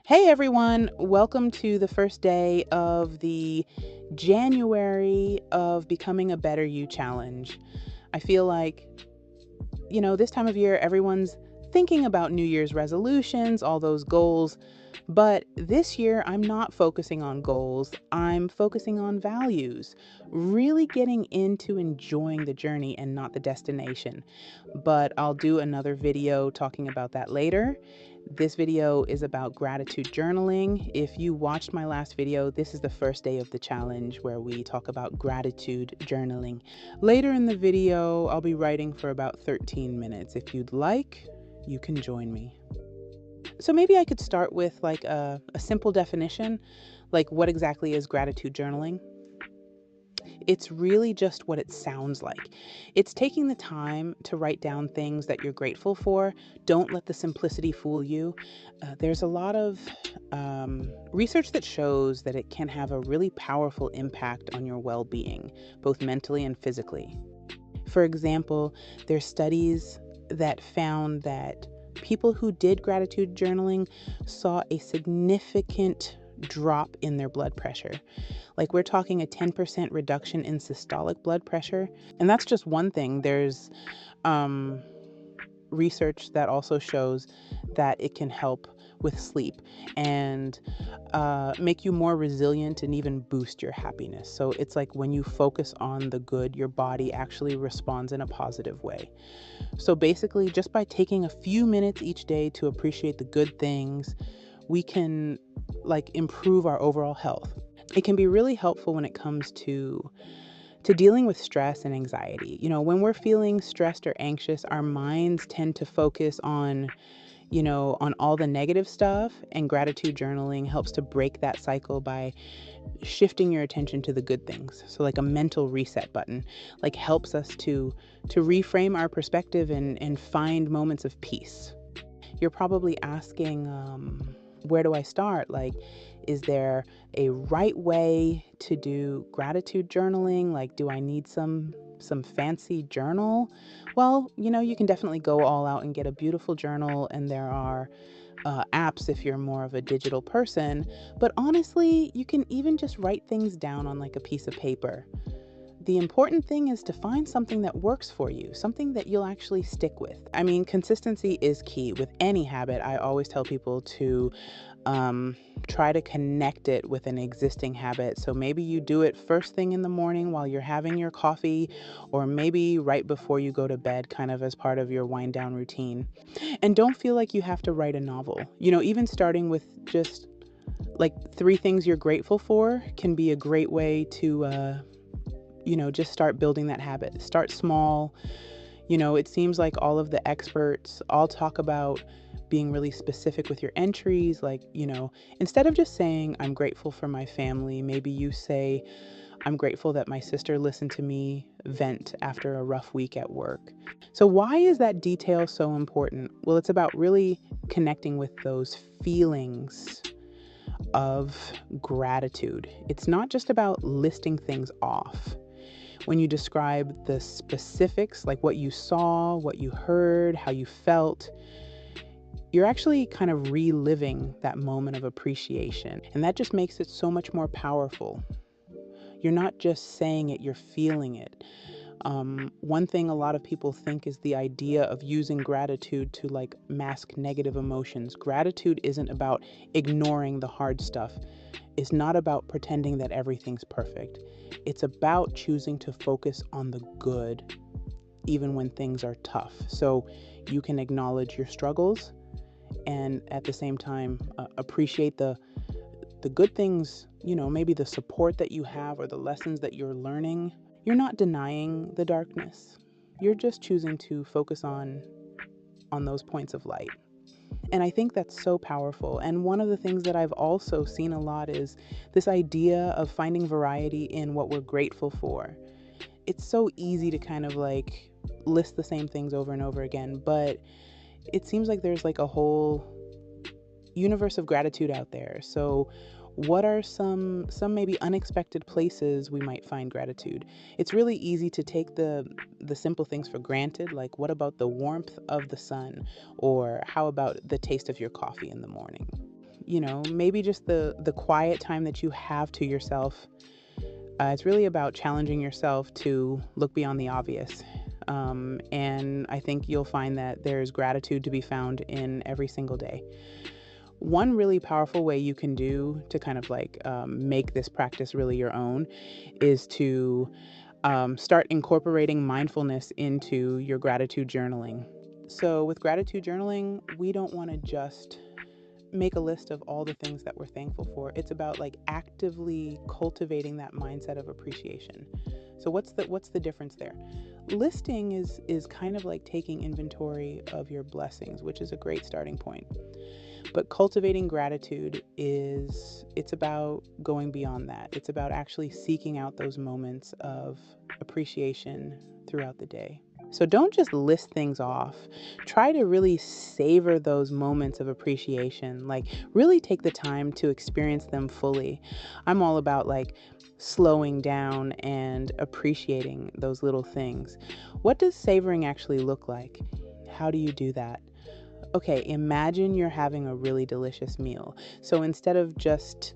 Hey everyone, welcome to the first day of the January of Becoming a Better You challenge. I feel like, this time of year, everyone's thinking about New Year's resolutions, all those goals. But this year, I'm not focusing on goals. I'm focusing on values, really getting into enjoying the journey and not the destination. But I'll do another video talking about that later. This video is about gratitude journaling. If you watched my last video, this is the first day of the challenge where we talk about gratitude journaling. Later in the video, I'll be writing for about 13 minutes. If you'd like, you can join me. So maybe I could start with like a simple definition, like what exactly is gratitude journaling? It's really just what it sounds like. It's taking the time to write down things that you're grateful for. Don't let the simplicity fool you. There's a lot of research that shows that it can have a really powerful impact on your well being, both mentally and physically. For example, there's studies that found that people who did gratitude journaling saw a significant drop in their blood pressure. Like we're talking a 10% reduction in systolic blood pressure. And that's just one thing. There's research that also shows that it can help with sleep and make you more resilient and even boost your happiness. So it's like when you focus on the good, your body actually responds in a positive way. So basically, just by taking a few minutes each day to appreciate the good things, we can improve our overall health. It can be really helpful when it comes to dealing with stress and anxiety. When we're feeling stressed or anxious, our minds tend to focus on on all the negative stuff, and gratitude journaling helps to break that cycle by shifting your attention to the good things. So like a mental reset button, like helps us to reframe our perspective and find moments of peace. You're probably asking, where do I start? Like, is there a right way to do gratitude journaling? Like, do I need some fancy journal? Well, you can definitely go all out and get a beautiful journal, and there are apps if you're more of a digital person. But honestly, you can even just write things down on like a piece of paper. The important thing is to find something that works for you, something that you'll actually stick with. I mean, consistency is key with any habit. I always tell people to try to connect it with an existing habit. So maybe you do it first thing in the morning while you're having your coffee, or maybe right before you go to bed, kind of as part of your wind down routine. And don't feel like you have to write a novel. Even starting with just like 3 things you're grateful for can be a great way to just start building that habit. Start small. It seems like all of the experts all talk about being really specific with your entries. Like, instead of just saying, I'm grateful for my family, maybe you say, I'm grateful that my sister listened to me vent after a rough week at work. So, why is that detail so important? Well, it's about really connecting with those feelings of gratitude. It's not just about listing things off. When you describe the specifics, like what you saw, what you heard, how you felt, you're actually kind of reliving that moment of appreciation. And that just makes it so much more powerful. You're not just saying it, you're feeling it. One thing a lot of people think is the idea of using gratitude to like mask negative emotions. Gratitude isn't about ignoring the hard stuff. It's not about pretending that everything's perfect. It's about choosing to focus on the good, even when things are tough. So you can acknowledge your struggles and at the same time appreciate the good things, maybe the support that you have or the lessons that you're learning. You're not denying the darkness. You're just choosing to focus on those points of light. And I think that's so powerful. And one of the things that I've also seen a lot is this idea of finding variety in what we're grateful for. It's so easy to kind of like list the same things over and over again, but it seems like there's like a whole universe of gratitude out there. So what are some maybe unexpected places we might find gratitude? It's really easy to take the simple things for granted, like what about the warmth of the sun, or how about the taste of your coffee in the morning? maybe just the quiet time that you have to yourself. It's really about challenging yourself to look beyond the obvious. And I think you'll find that there's gratitude to be found in every single day. One really powerful way you can do to kind of like make this practice really your own is to start incorporating mindfulness into your gratitude journaling. So, with gratitude journaling, we don't want to just make a list of all the things that we're thankful for. It's about like actively cultivating that mindset of appreciation. So what's the difference there? Listing is kind of like taking inventory of your blessings, which is a great starting point. But cultivating gratitude it's about going beyond that. It's about actually seeking out those moments of appreciation throughout the day. So don't just list things off. Try to really savor those moments of appreciation. Like really take the time to experience them fully. I'm all about like slowing down and appreciating those little things. What does savoring actually look like? How do you do that? Okay, imagine you're having a really delicious meal. So instead of just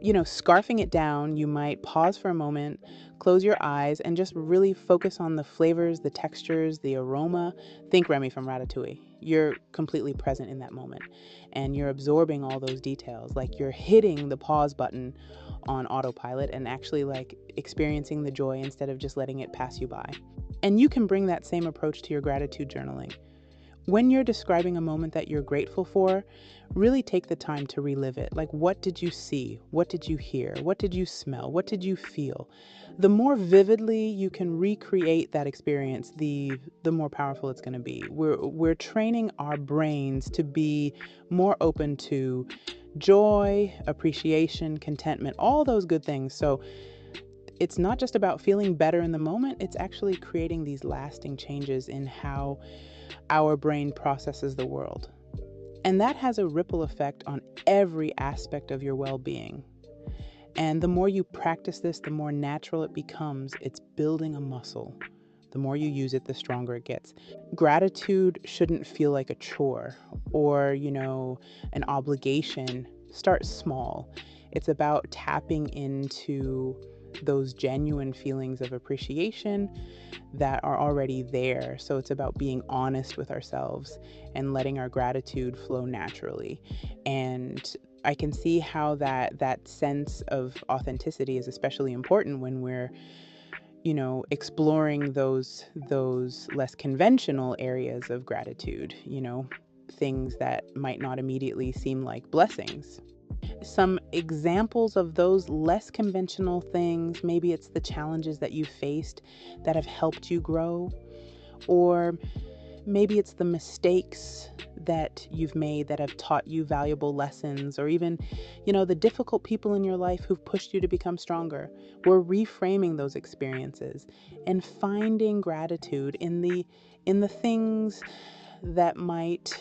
scarfing it down, you might pause for a moment, close your eyes, and just really focus on the flavors, the textures, the aroma. Think Remy from Ratatouille. You're completely present in that moment, and you're absorbing all those details. Like you're hitting the pause button on autopilot and actually like experiencing the joy instead of just letting it pass you by. And you can bring that same approach to your gratitude journaling. When you're describing a moment that you're grateful for, really take the time to relive it. Like, what did you see? What did you hear? What did you smell? What did you feel? The more vividly you can recreate that experience, the more powerful it's going to be. We're training our brains to be more open to joy, appreciation, contentment, all those good things. So it's not just about feeling better in the moment, it's actually creating these lasting changes in how our brain processes the world. And that has a ripple effect on every aspect of your well-being. And the more you practice this, the more natural it becomes. It's building a muscle. The more you use it, the stronger it gets. Gratitude shouldn't feel like a chore or, an obligation. Start small. It's about tapping into those genuine feelings of appreciation that are already there. So it's about being honest with ourselves and letting our gratitude flow naturally. And I can see how that sense of authenticity is especially important when we're exploring those less conventional areas of gratitude, things that might not immediately seem like blessings. Some examples of those less conventional things, maybe it's the challenges that you faced that have helped you grow, or maybe it's the mistakes that you've made that have taught you valuable lessons, or even, the difficult people in your life who've pushed you to become stronger. We're reframing those experiences and finding gratitude in the things that might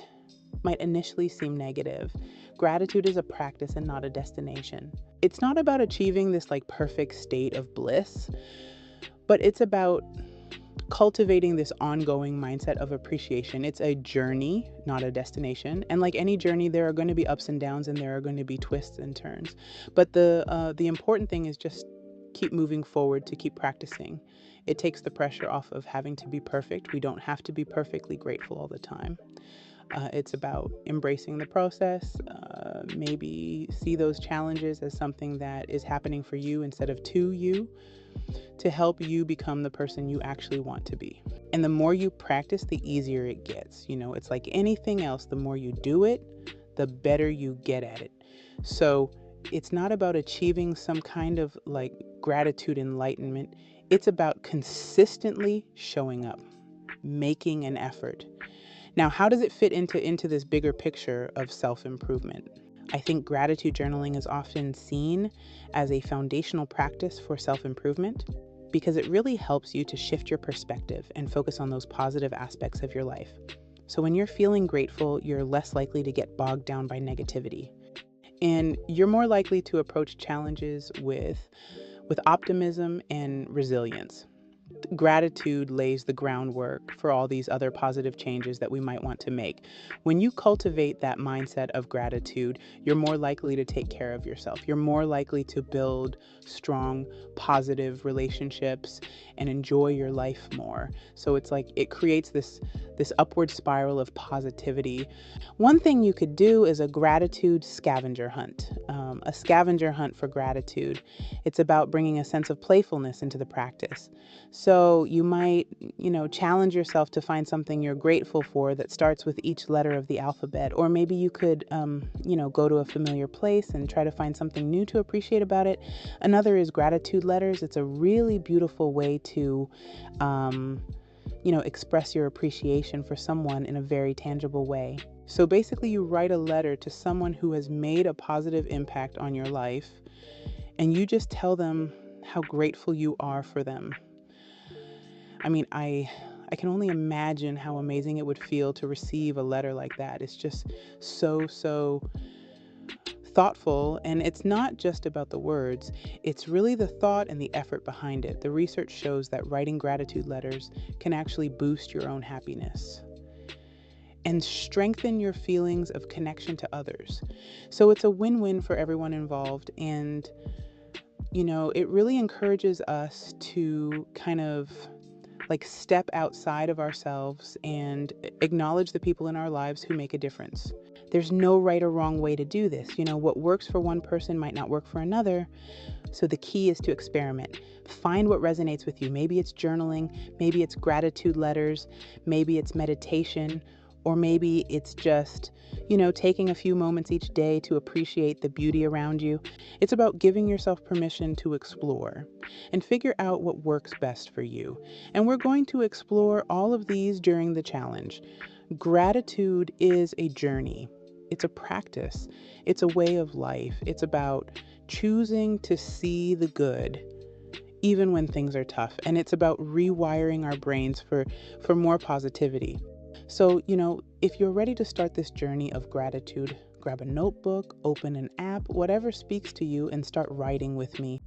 initially seem negative. Gratitude is a practice and not a destination. It's not about achieving this like perfect state of bliss, but it's about cultivating this ongoing mindset of appreciation. It's a journey, not a destination. And like any journey, there are going to be ups and downs and there are going to be twists and turns. But the important thing is just keep moving forward, to keep practicing. It takes the pressure off of having to be perfect. We don't have to be perfectly grateful all the time. It's about embracing the process. Maybe see those challenges as something that is happening for you instead of to you, to help you become the person you actually want to be. And the more you practice, the easier it gets. It's like anything else. The more you do it, the better you get at it. So it's not about achieving some kind of like gratitude enlightenment. It's about consistently showing up, making an effort. Now, how does it fit into this bigger picture of self-improvement? I think gratitude journaling is often seen as a foundational practice for self-improvement because it really helps you to shift your perspective and focus on those positive aspects of your life. So when you're feeling grateful, you're less likely to get bogged down by negativity. And you're more likely to approach challenges with optimism and resilience. gratitude lays the groundwork for all these other positive changes that we might want to make. When you cultivate that mindset of gratitude, you're more likely to take care of yourself. You're more likely to build strong, positive relationships and enjoy your life more. So it's like it creates this upward spiral of positivity. One thing you could do is a gratitude scavenger hunt. A scavenger hunt for gratitude. It's about bringing a sense of playfulness into the practice. So you might, challenge yourself to find something you're grateful for that starts with each letter of the alphabet. Or maybe you could, go to a familiar place and try to find something new to appreciate about it. Another is gratitude letters. It's a really beautiful way to, express your appreciation for someone in a very tangible way. So basically, you write a letter to someone who has made a positive impact on your life, and you just tell them how grateful you are for them. I mean, I can only imagine how amazing it would feel to receive a letter like that. It's just so thoughtful, and it's not just about the words. It's really the thought and the effort behind it. The research shows that writing gratitude letters can actually boost your own happiness and strengthen your feelings of connection to others. So it's a win-win for everyone involved, and it really encourages us to kind of like step outside of ourselves and acknowledge the people in our lives who make a difference. There's no right or wrong way to do this. What works for one person might not work for another. So the key is to experiment. Find what resonates with you. Maybe it's journaling, maybe it's gratitude letters, maybe it's meditation, or maybe it's just, taking a few moments each day to appreciate the beauty around you. It's about giving yourself permission to explore and figure out what works best for you. And we're going to explore all of these during the challenge. Gratitude is a journey. It's a practice. It's a way of life. It's about choosing to see the good even when things are tough. And it's about rewiring our brains for more positivity. So, if you're ready to start this journey of gratitude, grab a notebook, open an app, whatever speaks to you, and start writing with me.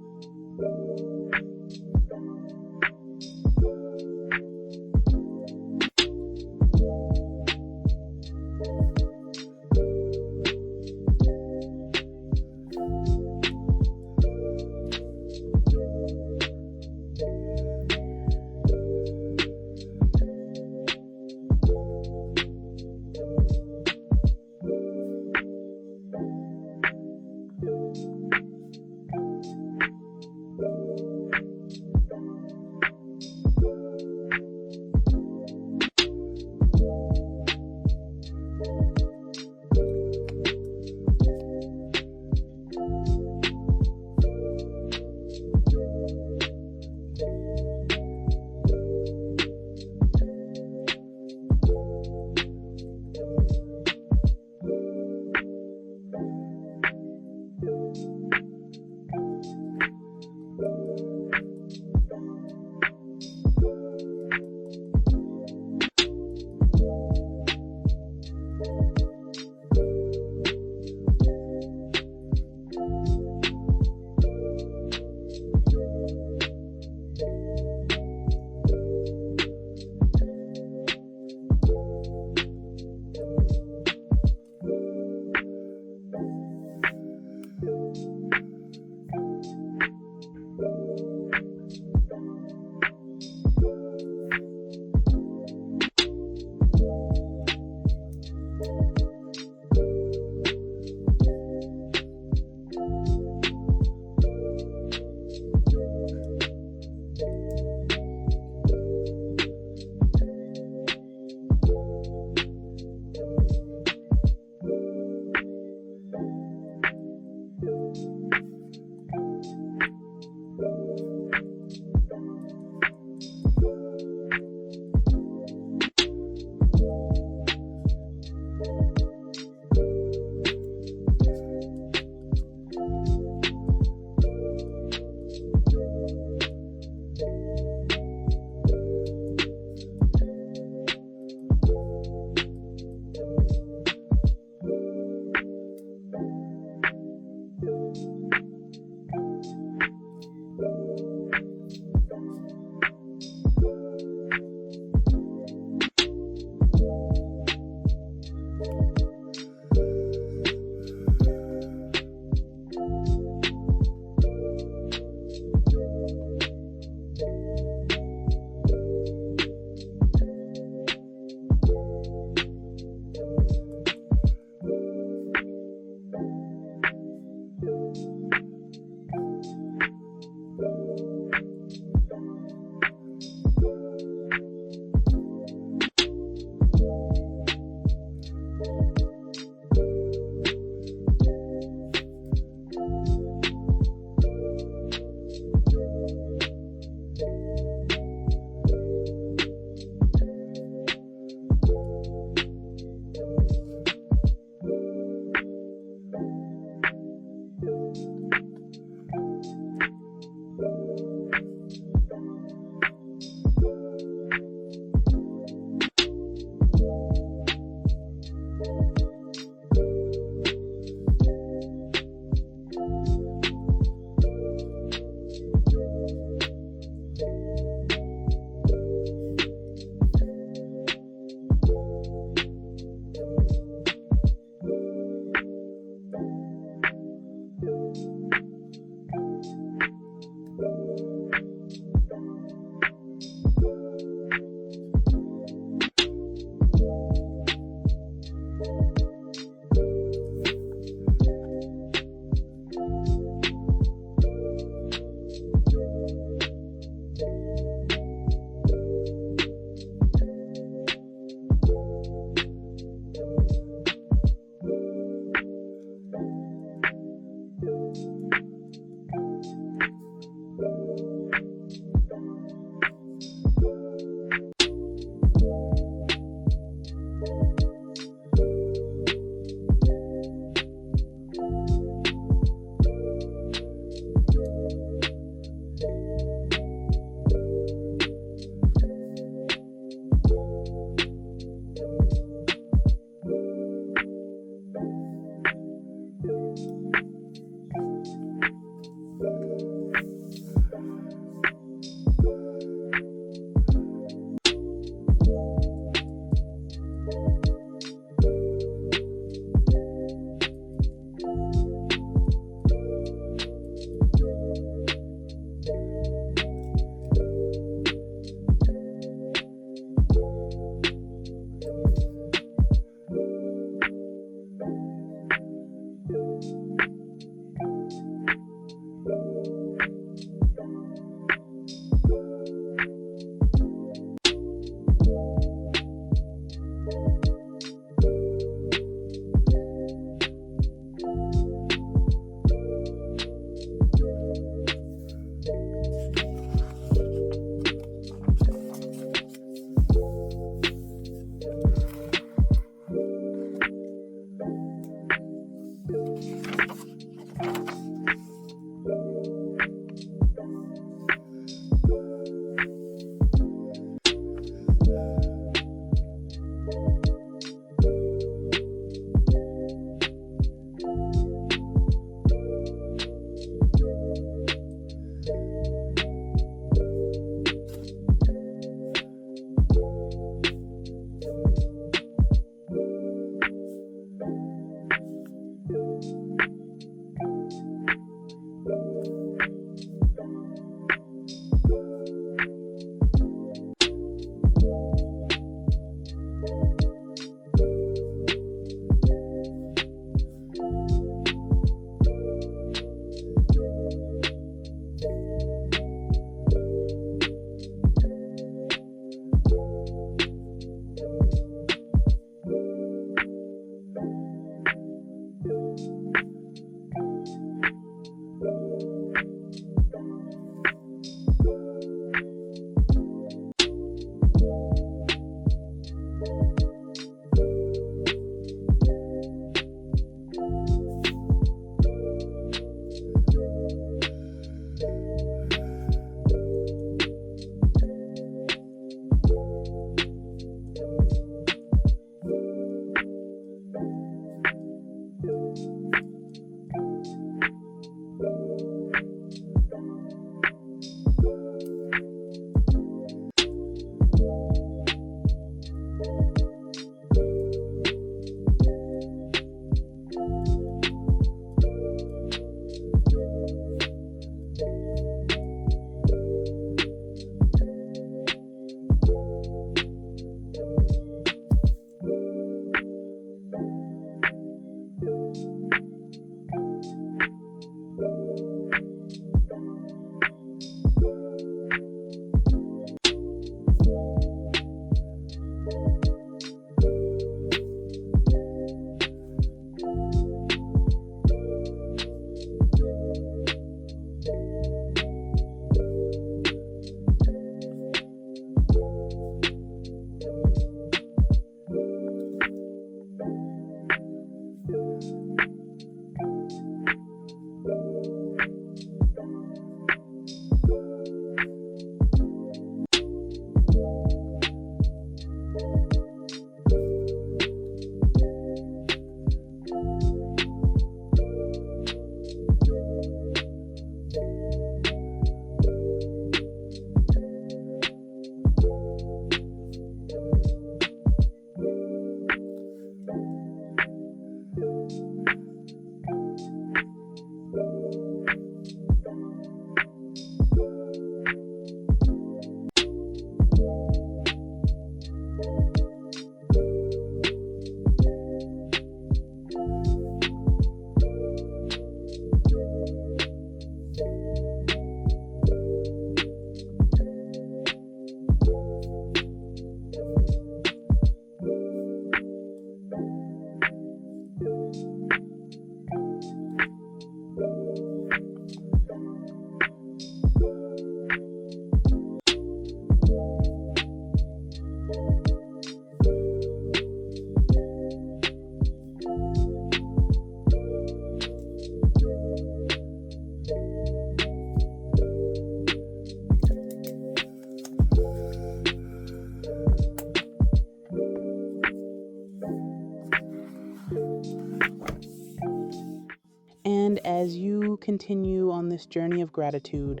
And as you continue on this journey of gratitude,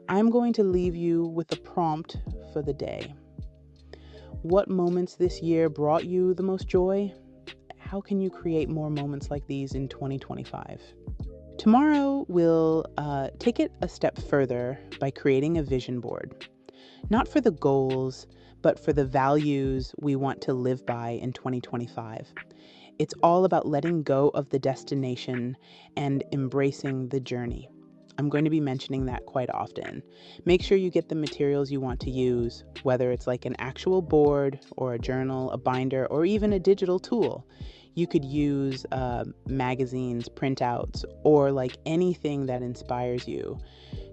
I'm going to leave you with a prompt for the day. What moments this year brought you the most joy? How can you create more moments like these in 2025? Tomorrow, we'll take it a step further by creating a vision board, not for the goals, but for the values we want to live by in 2025. It's all about letting go of the destination and embracing the journey. I'm going to be mentioning that quite often. Make sure you get the materials you want to use, whether it's like an actual board or a journal, a binder, or even a digital tool. You could use magazines, printouts, or like anything that inspires you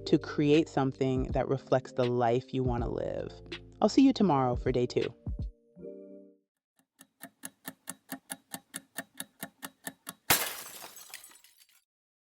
to create something that reflects the life you want to live. I'll see you tomorrow for day 2.